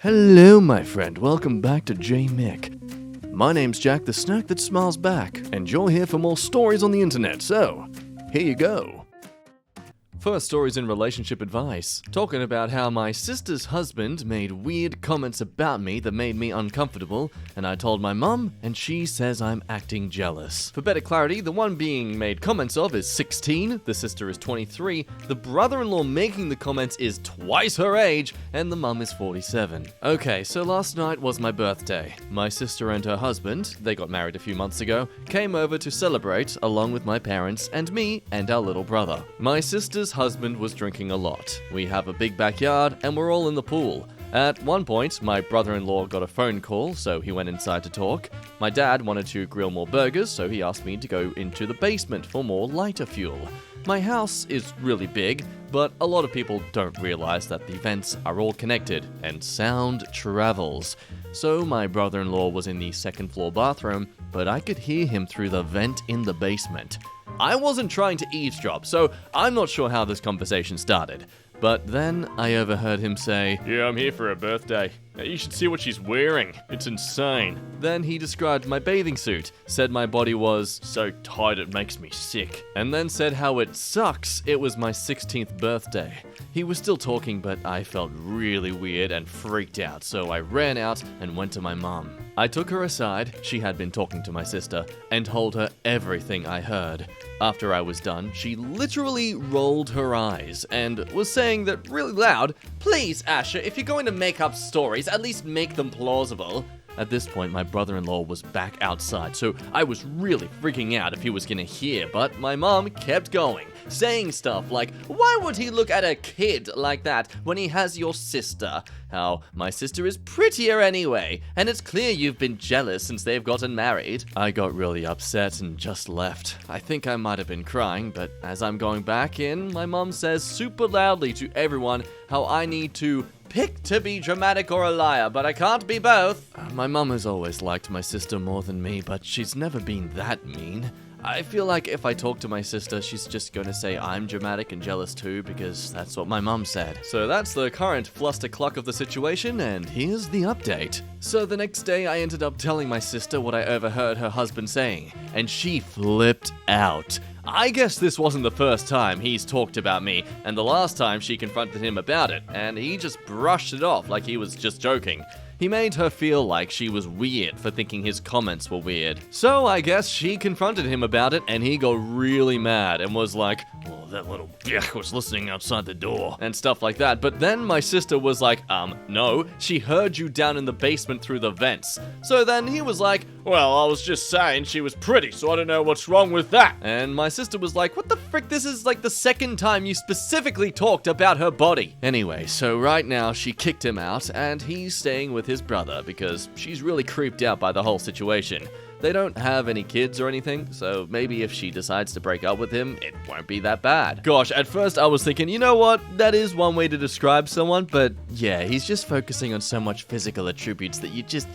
Hello, my friend. Welcome back to Mick. My name's Jack, the snack that smiles back, and you're here for more stories on the internet, so here you go. First stories in relationship advice, talking about how my sister's husband made weird comments about me that made me uncomfortable, and I told my mum, and she says I'm acting jealous. For better clarity, the one being made comments of is 16, the sister is 23, the brother-in-law making the comments is twice her age, and the mum is 47. Okay, so last night was my birthday. My sister and her husband, they got married a few months ago, came over to celebrate along with my parents and me and our little brother. My sister's husband was drinking a lot. We have a big backyard and we're all in the pool. At one point, my brother-in-law got a phone call, so he went inside to talk. My dad wanted to grill more burgers, so he asked me to go into the basement for more lighter fuel. My house is really big, but a lot of people don't realize that the vents are all connected and sound travels. So my brother-in-law was in the second floor bathroom, but I could hear him through the vent in the basement. I wasn't trying to eavesdrop, so I'm not sure how this conversation started. But then I overheard him say, "Yeah, I'm here for her birthday. You should see what she's wearing. It's insane." Then he described my bathing suit, said my body was so tight it makes me sick, and then said how it sucks it was my 16th birthday. He was still talking, but I felt really weird and freaked out, so I ran out and went to my mum. I took her aside, she had been talking to my sister, and told her everything I heard. After I was done, she literally rolled her eyes and was saying that really loud, "Please, Asher, if you're going to make up stories, at least make them plausible." At this point, my brother-in-law was back outside, so I was really freaking out if he was gonna hear, but my mom kept going, saying stuff like, "Why would he look at a kid like that when he has your sister? How my sister is prettier anyway, and it's clear you've been jealous since they've gotten married." I got really upset and just left. I think I might have been crying, but as I'm going back in, my mom says super loudly to everyone how I need to pick to be dramatic or a liar, but I can't be both. My mum has always liked my sister more than me, but she's never been that mean. I feel like if I talk to my sister, she's just gonna say I'm dramatic and jealous too, because that's what my mum said. So that's the current flustercluck of the situation, and here's the update. So the next day, I ended up telling my sister what I overheard her husband saying, and she flipped out. I guess this wasn't the first time he's talked about me, and the last time she confronted him about it, and he just brushed it off like he was just joking. He made her feel like she was weird for thinking his comments were weird. So I guess she confronted him about it, and he got really mad and was like, "Well, that little bitch was listening outside the door," and stuff like that. But then my sister was like, no, she heard you down in the basement through the vents." So then he was like, "Well, I was just saying she was pretty, so I don't know what's wrong with that." And my sister was like, "What the frick, this is like the second time you specifically talked about her body." Anyway, so right now she kicked him out, and he's staying with his brother because she's really creeped out by the whole situation. They don't have any kids or anything, so maybe if she decides to break up with him, it won't be that bad. Gosh, at first I was thinking, you know what, that is one way to describe someone, but yeah, he's just focusing on so much physical attributes that you just...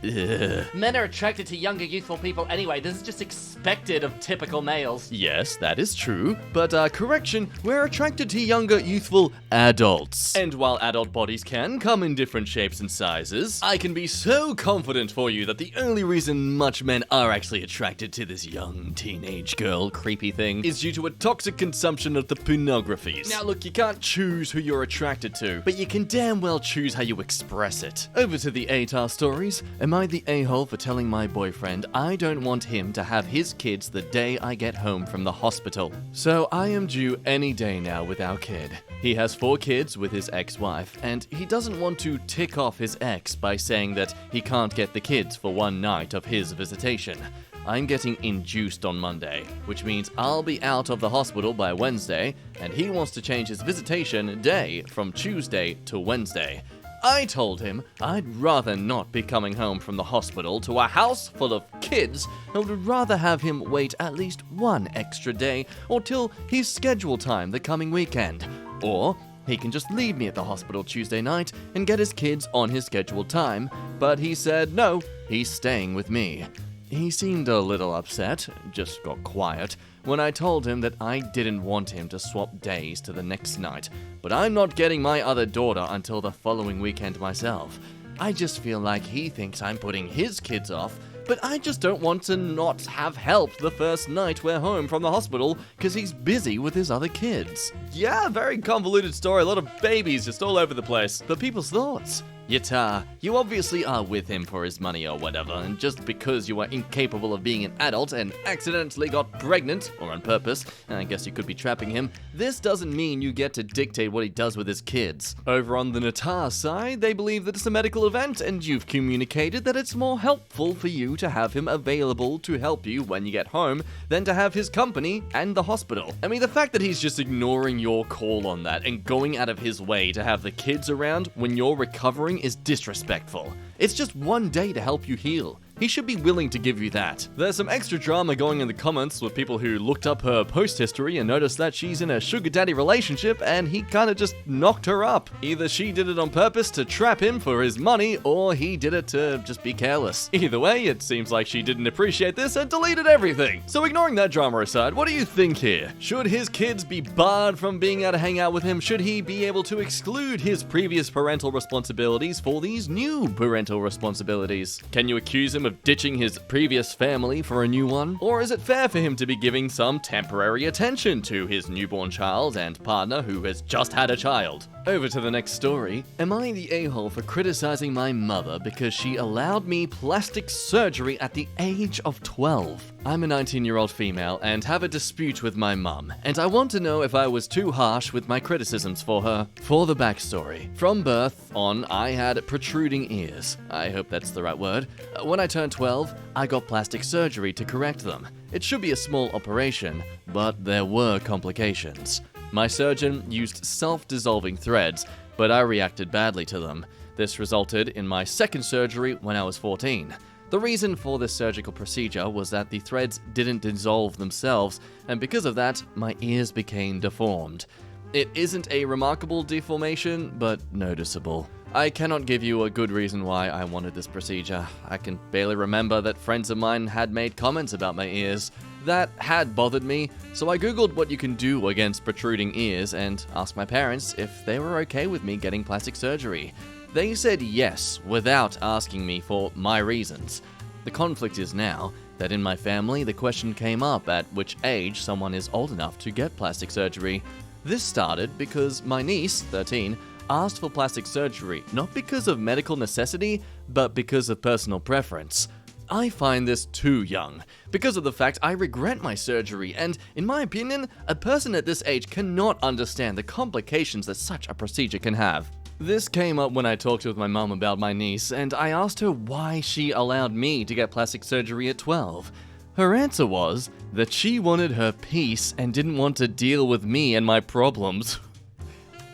Ugh. Men are attracted to younger, youthful people anyway. This is just expected of typical males. Yes, that is true, but correction, we're attracted to younger, youthful adults. And while adult bodies can come in different shapes and sizes, I can be so confident for you that the only reason much men are actually attracted to this young teenage girl creepy thing is due to a toxic consumption of the pornographies. Now look, you can't choose who you're attracted to, but you can damn well choose how you express it. Over to the ATAR stories. Am I the a-hole for telling my boyfriend I don't want him to have his kids the day I get home from the hospital? So I am due any day now with our kid. He has 4 kids with his ex-wife, and he doesn't want to tick off his ex by saying that he can't get the kids for one night of his visitation. I'm getting induced on Monday, which means I'll be out of the hospital by Wednesday, and he wants to change his visitation day from Tuesday to Wednesday. I told him I'd rather not be coming home from the hospital to a house full of kids and would rather have him wait at least one extra day or till his schedule time the coming weekend. Or he can just leave me at the hospital Tuesday night and get his kids on his scheduled time, but he said no, he's staying with me. He seemed a little upset, just got quiet, when I told him that I didn't want him to swap days to the next night, but I'm not getting my other daughter until the following weekend myself. I just feel like he thinks I'm putting his kids off, but I just don't want to not have help the first night we're home from the hospital because he's busy with his other kids. Yeah, very convoluted story, a lot of babies just all over the place. But people's thoughts? Yatar, you obviously are with him for his money or whatever, and just because you are incapable of being an adult and accidentally got pregnant, or on purpose, and I guess you could be trapping him, this doesn't mean you get to dictate what he does with his kids. Over on the Natar side, they believe that it's a medical event, and you've communicated that it's more helpful for you to have him available to help you when you get home than to have his company and the hospital. I mean, the fact that he's just ignoring your call on that and going out of his way to have the kids around when you're recovering is disrespectful. It's just one day to help you heal. He should be willing to give you that. There's some extra drama going in the comments with people who looked up her post history and noticed that she's in a sugar daddy relationship and he kinda just knocked her up. Either she did it on purpose to trap him for his money, or he did it to just be careless. Either way, it seems like she didn't appreciate this and deleted everything. So ignoring that drama aside, what do you think here? Should his kids be barred from being able to hang out with him? Should he be able to exclude his previous parental responsibilities for these new parental responsibilities? Can you accuse him of ditching his previous family for a new one? Or is it fair for him to be giving some temporary attention to his newborn child and partner who has just had a child? Over to the next story. Am I the a-hole for criticizing my mother because she allowed me plastic surgery at the age of 12? I'm a 19-year-old female and have a dispute with my mum, and I want to know if I was too harsh with my criticisms for her. For the backstory. From birth on, I had protruding ears. I hope that's the right word. When I turned 12, I got plastic surgery to correct them. It should be a small operation, but there were complications. My surgeon used self-dissolving threads, but I reacted badly to them. This resulted in my second surgery when I was 14. The reason for this surgical procedure was that the threads didn't dissolve themselves, and because of that, my ears became deformed. It isn't a remarkable deformation, but noticeable. I cannot give you a good reason why I wanted this procedure. I can barely remember that friends of mine had made comments about my ears. That had bothered me, so I googled what you can do against protruding ears and asked my parents if they were okay with me getting plastic surgery. They said yes, without asking me for my reasons. The conflict is now that in my family, the question came up at which age someone is old enough to get plastic surgery. This started because my niece, 13, asked for plastic surgery, not because of medical necessity, but because of personal preference. I find this too young, because of the fact I regret my surgery, and in my opinion, a person at this age cannot understand the complications that such a procedure can have. This came up when I talked with my mum about my niece, and I asked her why she allowed me to get plastic surgery at 12. Her answer was that she wanted her peace and didn't want to deal with me and my problems.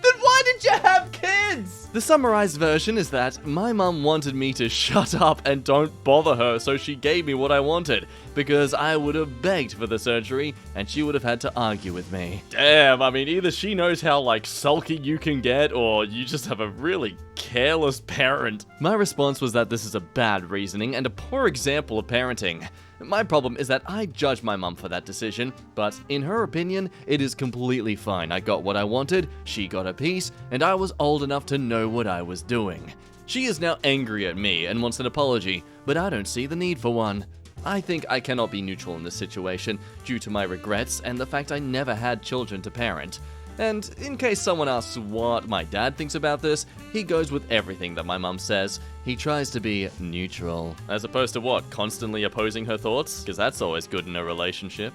Then why did you have kids? The summarized version is that my mum wanted me to shut up and don't bother her, so she gave me what I wanted, because I would have begged for the surgery and she would have had to argue with me. Damn, I mean, either she knows how, sulky you can get, or you just have a really careless parent. My response was that this is a bad reasoning and a poor example of parenting. My problem is that I judge my mum for that decision, but in her opinion, it is completely fine. I got what I wanted, she got a piece, and I was old enough to know what I was doing. She is now angry at me and wants an apology, but I don't see the need for one. I think I cannot be neutral in this situation due to my regrets and the fact I never had children to parent. And in case someone asks what my dad thinks about this, he goes with everything that my mum says. He tries to be neutral. As opposed to what? Constantly opposing her thoughts? Because that's always good in a relationship.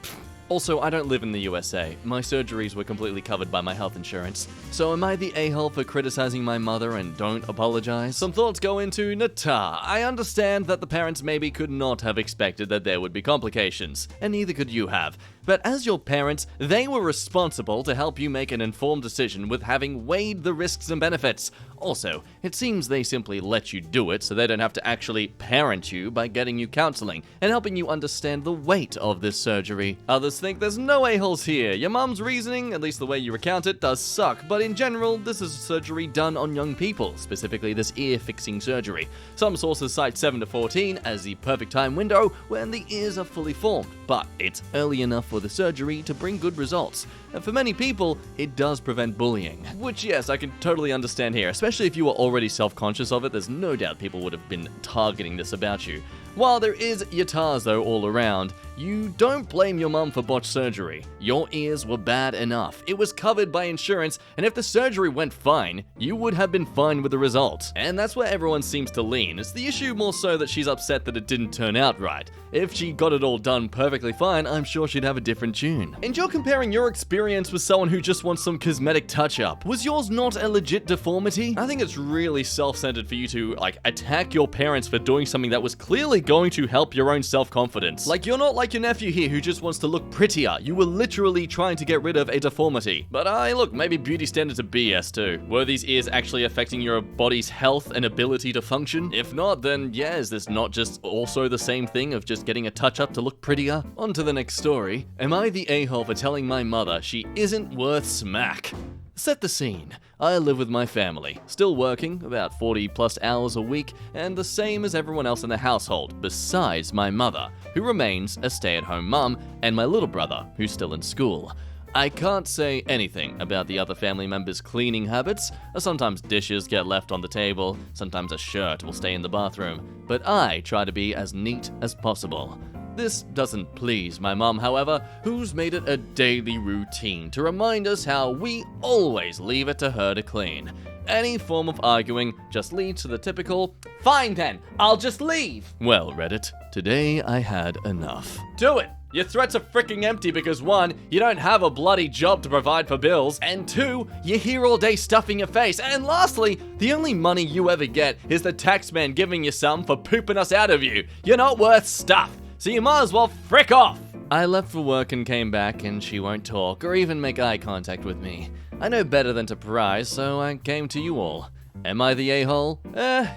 Also, I don't live in the USA. My surgeries were completely covered by my health insurance. So am I the a-hole for criticizing my mother and don't apologize? Some thoughts go into Natar. I understand that the parents maybe could not have expected that there would be complications, and neither could you have. But as your parents, they were responsible to help you make an informed decision with having weighed the risks and benefits. Also, it seems they simply let you do it so they don't have to actually parent you by getting you counseling and helping you understand the weight of this surgery. Others think there's no a-holes here. Your mum's reasoning, at least the way you recount it, does suck, but in general, this is a surgery done on young people, specifically this ear-fixing surgery. Some sources cite 7 to 14 as the perfect time window when the ears are fully formed, but it's early enough for the surgery to bring good results. And for many people, it does prevent bullying. Which, yes, I can totally understand here, especially if you were already self-conscious of it. There's no doubt people would have been targeting this about you. While there is yatars though all around, you don't blame your mum for botched surgery. Your ears were bad enough. It was covered by insurance, and if the surgery went fine, you would have been fine with the result. And that's where everyone seems to lean. It's the issue more so that she's upset that it didn't turn out right. If she got it all done perfectly fine, I'm sure she'd have a different tune. And you're comparing your experience with someone who just wants some cosmetic touch-up. Was yours not a legit deformity? I think it's really self-centered for you to, attack your parents for doing something that was clearly going to help your own self-confidence. You're not like your nephew here who just wants to look prettier. You were literally trying to get rid of a deformity. But look, maybe beauty standards are BS too. Were these ears actually affecting your body's health and ability to function? If not, then yeah, is this not just also the same thing of just getting a touch-up to look prettier? On to the next story. Am I the a-hole for telling my mother she isn't worth smack? Set the scene. I live with my family, still working about 40 plus hours a week, and the same as everyone else in the household, besides my mother, who remains a stay-at-home mum, and my little brother, who's still in school. I can't say anything about the other family members' cleaning habits. Sometimes dishes get left on the table, sometimes a shirt will stay in the bathroom, but I try to be as neat as possible. This doesn't please my mom, however, who's made it a daily routine to remind us how we always leave it to her to clean. Any form of arguing just leads to the typical, "Fine then, I'll just leave." Well, Reddit, today I had enough. Do it! Your threats are freaking empty because 1, you don't have a bloody job to provide for bills, and 2, you're here all day stuffing your face, and lastly, the only money you ever get is the taxman giving you some for pooping us out of you. You're not worth stuff, so you might as well frick off. I left for work and came back, and she won't talk or even make eye contact with me. I know better than to pry, so I came to you all. Am I the a-hole?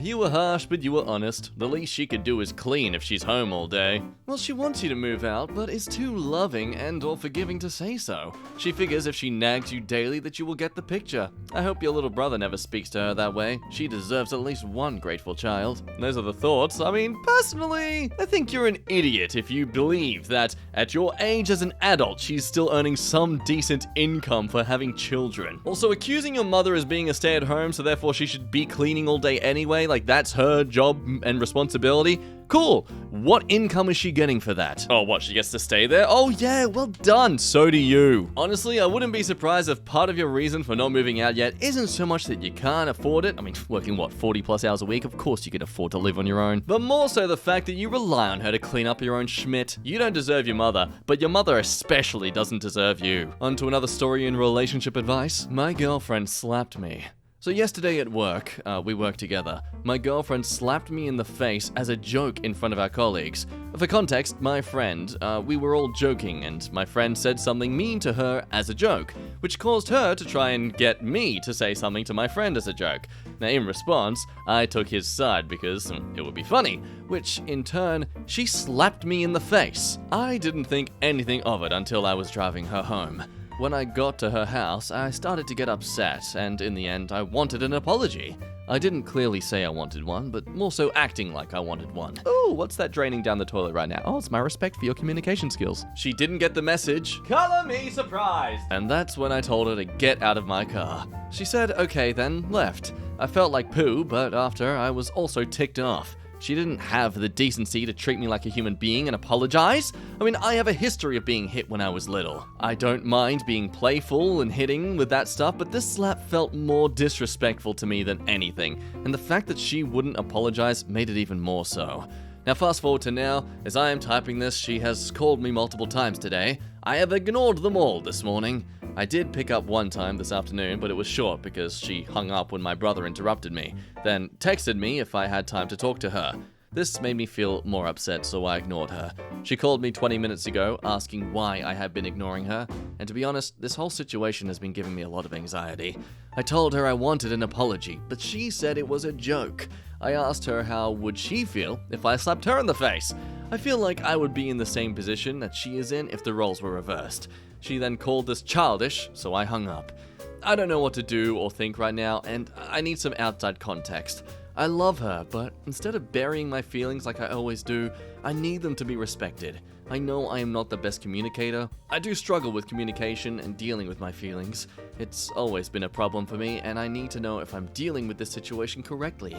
You were harsh, but you were honest. The least she could do is clean if she's home all day. Well, she wants you to move out, but is too loving and or forgiving to say so. She figures if she nags you daily that you will get the picture. I hope your little brother never speaks to her that way. She deserves at least one grateful child. Those are the thoughts. I mean, personally, I think you're an idiot if you believe that at your age as an adult, she's still earning some decent income for having children. Also, accusing your mother as being a stay-at-home, so therefore she should be cleaning all day anyway, that's her job and responsibility. Cool. What income is she getting for that? Oh, what, she gets to stay there? Oh yeah, well done. So do you. Honestly, I wouldn't be surprised if part of your reason for not moving out yet isn't so much that you can't afford it. I mean, working 40 plus hours a week? Of course you can afford to live on your own. But more so the fact that you rely on her to clean up your own schmidt. You don't deserve your mother, but your mother especially doesn't deserve you. On to another story in relationship advice. My girlfriend slapped me. So yesterday at work, we worked together. My girlfriend slapped me in the face as a joke in front of our colleagues. For context, my friend, we were all joking and my friend said something mean to her as a joke, which caused her to try and get me to say something to my friend as a joke. Now in response, I took his side because it would be funny, which in turn, she slapped me in the face. I didn't think anything of it until I was driving her home. When I got to her house, I started to get upset, and in the end, I wanted an apology. I didn't clearly say I wanted one, but more so acting like I wanted one. Ooh, what's that draining down the toilet right now? Oh, it's my respect for your communication skills. She didn't get the message. Color me surprised! And that's when I told her to get out of my car. She said, okay then, left. I felt like poo, but after, I was also ticked off. She didn't have the decency to treat me like a human being and apologize. I mean, I have a history of being hit when I was little. I don't mind being playful and hitting with that stuff, but this slap felt more disrespectful to me than anything, and the fact that she wouldn't apologize made it even more so. Now fast forward to now, as I am typing this, she has called me multiple times today. I have ignored them all this morning. I did pick up one time this afternoon, but it was short because she hung up when my brother interrupted me, then texted me if I had time to talk to her. This made me feel more upset, so I ignored her. She called me 20 minutes ago, asking why I had been ignoring her, and to be honest, this whole situation has been giving me a lot of anxiety. I told her I wanted an apology, but she said it was a joke. I asked her how would she feel if I slapped her in the face. I feel like I would be in the same position that she is in if the roles were reversed. She then called this childish, so I hung up. I don't know what to do or think right now, and I need some outside context. I love her, but instead of burying my feelings like I always do, I need them to be respected. I know I am not the best communicator. I do struggle with communication and dealing with my feelings. It's always been a problem for me, and I need to know if I'm dealing with this situation correctly.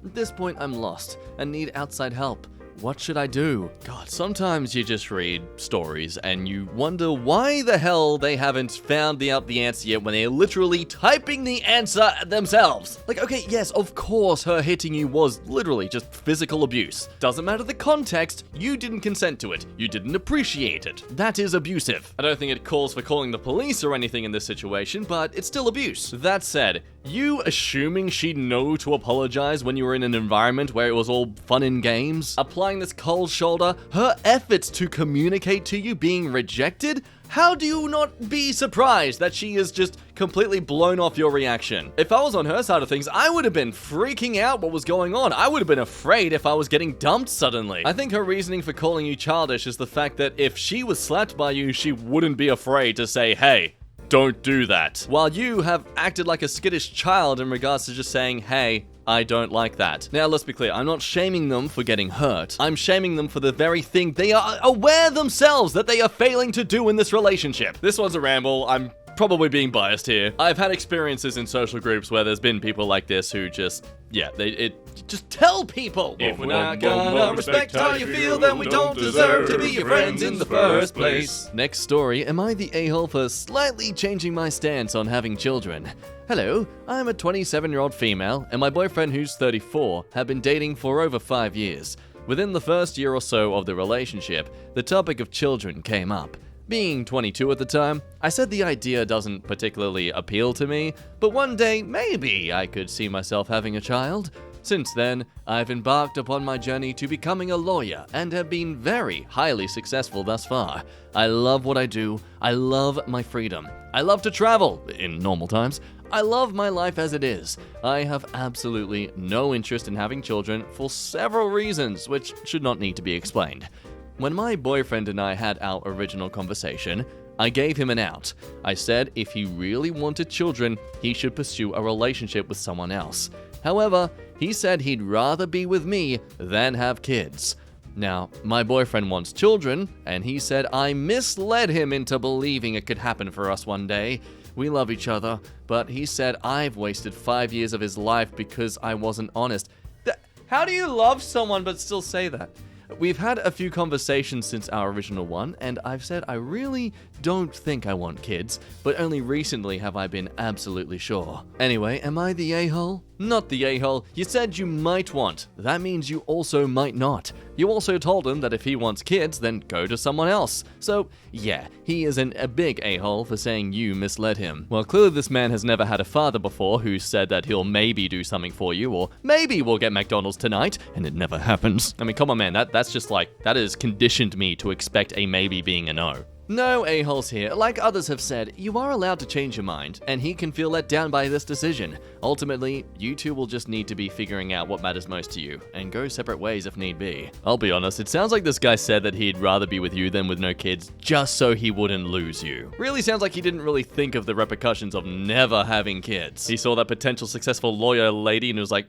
At this point, I'm lost and need outside help. What should I do? God, sometimes you just read stories and you wonder why the hell they haven't found out the answer yet when they're literally typing the answer themselves. Like, okay, yes, of course her hitting you was literally just physical abuse. Doesn't matter the context, you didn't consent to it. You didn't appreciate it. That is abusive. I don't think it calls for calling the police or anything in this situation, but it's still abuse. That said, you assuming she'd know to apologize when you were in an environment where it was all fun and games? Applying this cold shoulder, her efforts to communicate to you being rejected? How do you not be surprised that she is just completely blown off your reaction? If I was on her side of things, I would have been freaking out what was going on. I would have been afraid if I was getting dumped suddenly. I think her reasoning for calling you childish is the fact that if she was slapped by you, she wouldn't be afraid to say, hey, don't do that. While you have acted like a skittish child in regards to just saying, hey, I don't like that. Now, let's be clear. I'm not shaming them for getting hurt. I'm shaming them for the very thing they are aware themselves that they are failing to do in this relationship. This one's a ramble. I'm probably being biased here. I've had experiences in social groups where there's been people like this who just, just tell people. If we're not gonna respect how you feel, then we don't deserve to be your friends in the first place. Next story, am I the a-hole for slightly changing my stance on having children? Hello, I'm a 27-year-old female, and my boyfriend, who's 34, have been dating for over 5 years. Within the first year or so of the relationship, the topic of children came up. Being 22 at the time, I said the idea doesn't particularly appeal to me, but one day, maybe I could see myself having a child. Since then, I've embarked upon my journey to becoming a lawyer and have been very highly successful thus far. I love what I do. I love my freedom. I love to travel, in normal times. I love my life as it is. I have absolutely no interest in having children for several reasons, which should not need to be explained. When my boyfriend and I had our original conversation, I gave him an out. I said if he really wanted children, he should pursue a relationship with someone else. However, he said he'd rather be with me than have kids. Now, my boyfriend wants children, and he said I misled him into believing it could happen for us one day. We love each other, but he said I've wasted 5 years of his life because I wasn't honest. How do you love someone but still say that? We've had a few conversations since our original one, and I've said I really don't think I want kids, but only recently have I been absolutely sure. Anyway, am I the a-hole? Not the a-hole. You said you might want. That means you also might not. You also told him that if he wants kids, then go to someone else. So, yeah, he is a big a-hole for saying you misled him. Well, clearly this man has never had a father before who said that he'll maybe do something for you, or maybe we'll get McDonald's tonight, and it never happens. I mean, come on, man, that's just like, that has conditioned me to expect a maybe being a no. No a-holes here. Like others have said, you are allowed to change your mind, and he can feel let down by this decision. Ultimately, you two will just need to be figuring out what matters most to you, and go separate ways if need be. I'll be honest, it sounds like this guy said that he'd rather be with you than with no kids, just so he wouldn't lose you. Really sounds like he didn't really think of the repercussions of never having kids. He saw that potential successful lawyer lady and was like,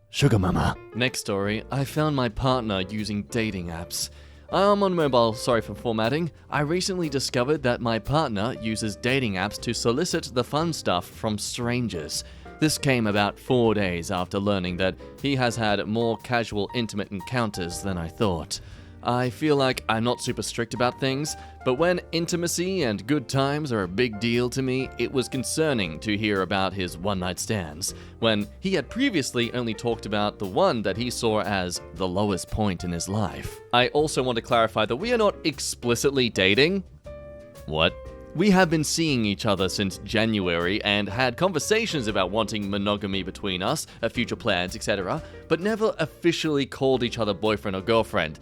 sugar mama. Next story, I found my partner using dating apps. I'm on mobile, sorry for formatting. I recently discovered that my partner uses dating apps to solicit the fun stuff from strangers. This came about 4 days after learning that he has had more casual, intimate encounters than I thought. I feel like I'm not super strict about things, but when intimacy and good times are a big deal to me, it was concerning to hear about his one-night stands, when he had previously only talked about the one that he saw as the lowest point in his life. I also want to clarify that we are not explicitly dating. What? We have been seeing each other since January and had conversations about wanting monogamy between us, future plans, etc., but never officially called each other boyfriend or girlfriend.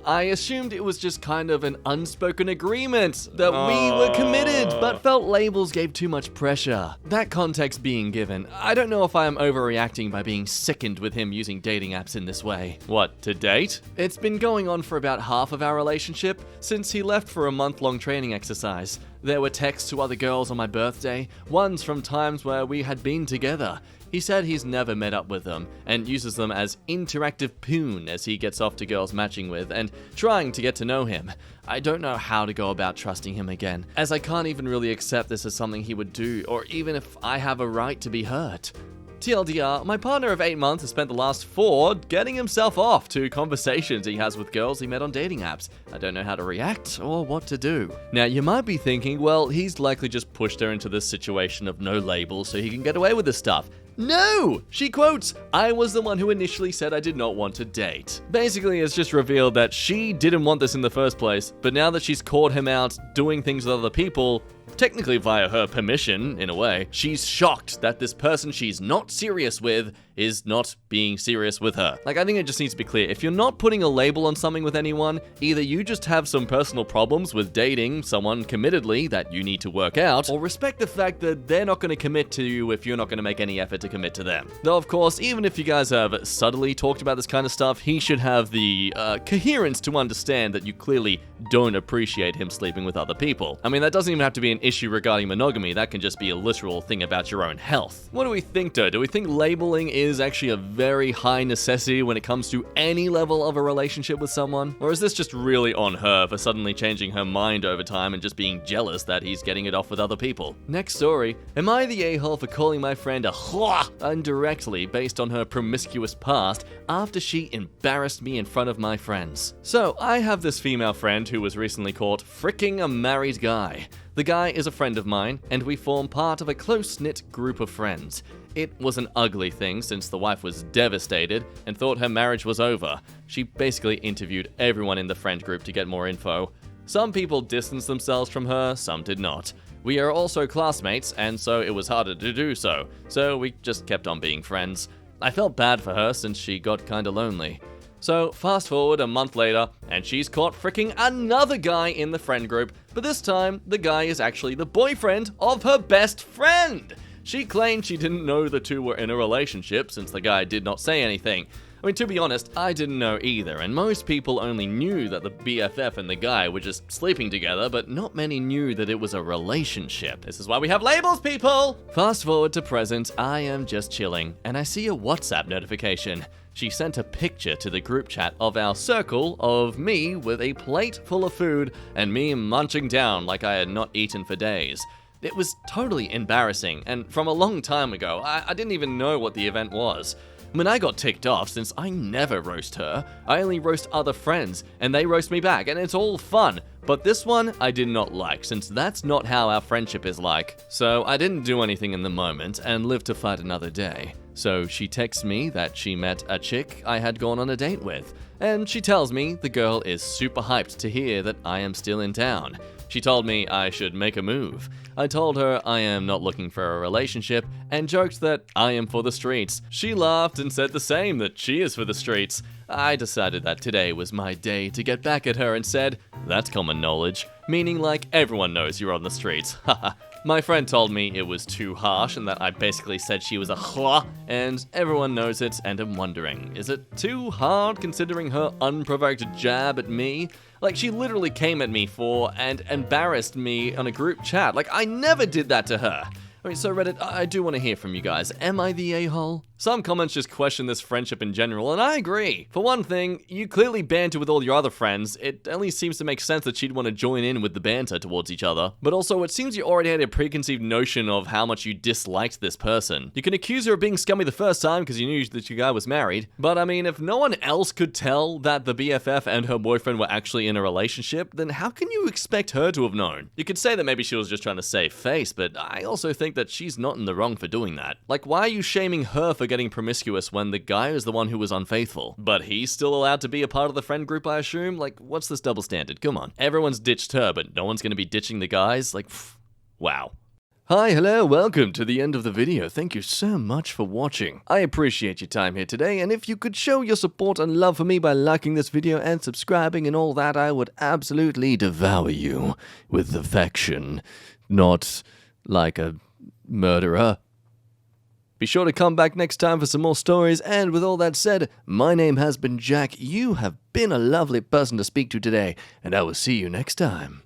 I assumed it was just kind of an unspoken agreement that we were committed, but felt labels gave too much pressure. That context being given, I don't know if I am overreacting by being sickened with him using dating apps in this way. What, to date? It's been going on for about half of our relationship, since he left for a month-long training exercise. There were texts to other girls on my birthday, ones from times where we had been together. He said he's never met up with them, and uses them as interactive poon as he gets off to girls matching with and trying to get to know him. I don't know how to go about trusting him again, as I can't even really accept this as something he would do, or even if I have a right to be hurt. TLDR, my partner of 8 months has spent the last 4 getting himself off to conversations he has with girls he met on dating apps. I don't know how to react or what to do. Now, you might be thinking, well, he's likely just pushed her into this situation of no label so he can get away with this stuff. No! She quotes, I was the one who initially said I did not want to date. Basically, it's just revealed that she didn't want this in the first place, but now that she's caught him out doing things with other people, technically via her permission, in a way, she's shocked that this person she's not serious with is not being serious with her. Like, I think it just needs to be clear. If you're not putting a label on something with anyone, either you just have some personal problems with dating someone committedly that you need to work out, or respect the fact that they're not going to commit to you if you're not going to make any effort to commit to them. Though, of course, even if you guys have subtly talked about this kind of stuff, he should have the coherence to understand that you clearly don't appreciate him sleeping with other people. I mean, that doesn't even have to be an issue regarding monogamy. That can just be a literal thing about your own health. What do we think, though? Do we think labeling is actually a very high necessity when it comes to any level of a relationship with someone? Or is this just really on her for suddenly changing her mind over time and just being jealous that he's getting it off with other people? Next story. Am I the a-hole for calling my friend a whore indirectly based on her promiscuous past after she embarrassed me in front of my friends? So, I have this female friend who was recently caught fricking a married guy. The guy is a friend of mine, and we form part of a close-knit group of friends. It was an ugly thing since the wife was devastated and thought her marriage was over. She basically interviewed everyone in the friend group to get more info. Some people distanced themselves from her, some did not. We are also classmates, and so it was harder to do so. So we just kept on being friends. I felt bad for her since she got kinda lonely. So, fast forward a month later, and she's caught fricking another guy in the friend group, but this time, the guy is actually the boyfriend of her best friend! She claimed she didn't know the two were in a relationship since the guy did not say anything. I mean, to be honest, I didn't know either, and most people only knew that the BFF and the guy were just sleeping together, but not many knew that it was a relationship. This is why we have labels, people! Fast forward to present, I am just chilling, and I see a WhatsApp notification. She sent a picture to the group chat of our circle of me with a plate full of food and me munching down like I had not eaten for days. It was totally embarrassing, and from a long time ago, I didn't even know what the event was. I mean, I got ticked off since I never roast her. I only roast other friends, and they roast me back, and it's all fun. But this one, I did not like, since that's not how our friendship is like. So I didn't do anything in the moment, and lived to fight another day. So she texts me that she met a chick I had gone on a date with, and she tells me the girl is super hyped to hear that I am still in town. She told me I should make a move. I told her I am not looking for a relationship and joked that I am for the streets. She laughed and said the same, that she is for the streets. I decided that today was my day to get back at her and said, that's common knowledge, meaning like everyone knows you're on the streets. Haha. My friend told me it was too harsh and that I basically said she was a whore, and everyone knows it, and I'm wondering, is it too hard considering her unprovoked jab at me? Like, she literally came at me for and embarrassed me on a group chat. Like, I never did that to her. I mean, so Reddit, I do want to hear from you guys. Am I the a-hole? Some comments just question this friendship in general, and I agree. For one thing, you clearly banter with all your other friends. It only seems to make sense that she'd want to join in with the banter towards each other. But also, it seems you already had a preconceived notion of how much you disliked this person. You can accuse her of being scummy the first time because you knew that your guy was married. But I mean, if no one else could tell that the BFF and her boyfriend were actually in a relationship, then how can you expect her to have known? You could say that maybe she was just trying to save face, but I also think that she's not in the wrong for doing that. Like, why are you shaming her for getting promiscuous when the guy is the one who was unfaithful. But he's still allowed to be a part of the friend group, I assume? Like, what's this double standard? Come on. Everyone's ditched her, but no one's gonna be ditching the guys? Like, wow. Hi, hello, welcome to the end of the video. Thank you so much for watching. I appreciate your time here today, and if you could show your support and love for me by liking this video and subscribing and all that, I would absolutely devour you with affection. Not like a murderer. Be sure to come back next time for some more stories, and with all that said, my name has been Jack. You have been a lovely person to speak to today, and I will see you next time.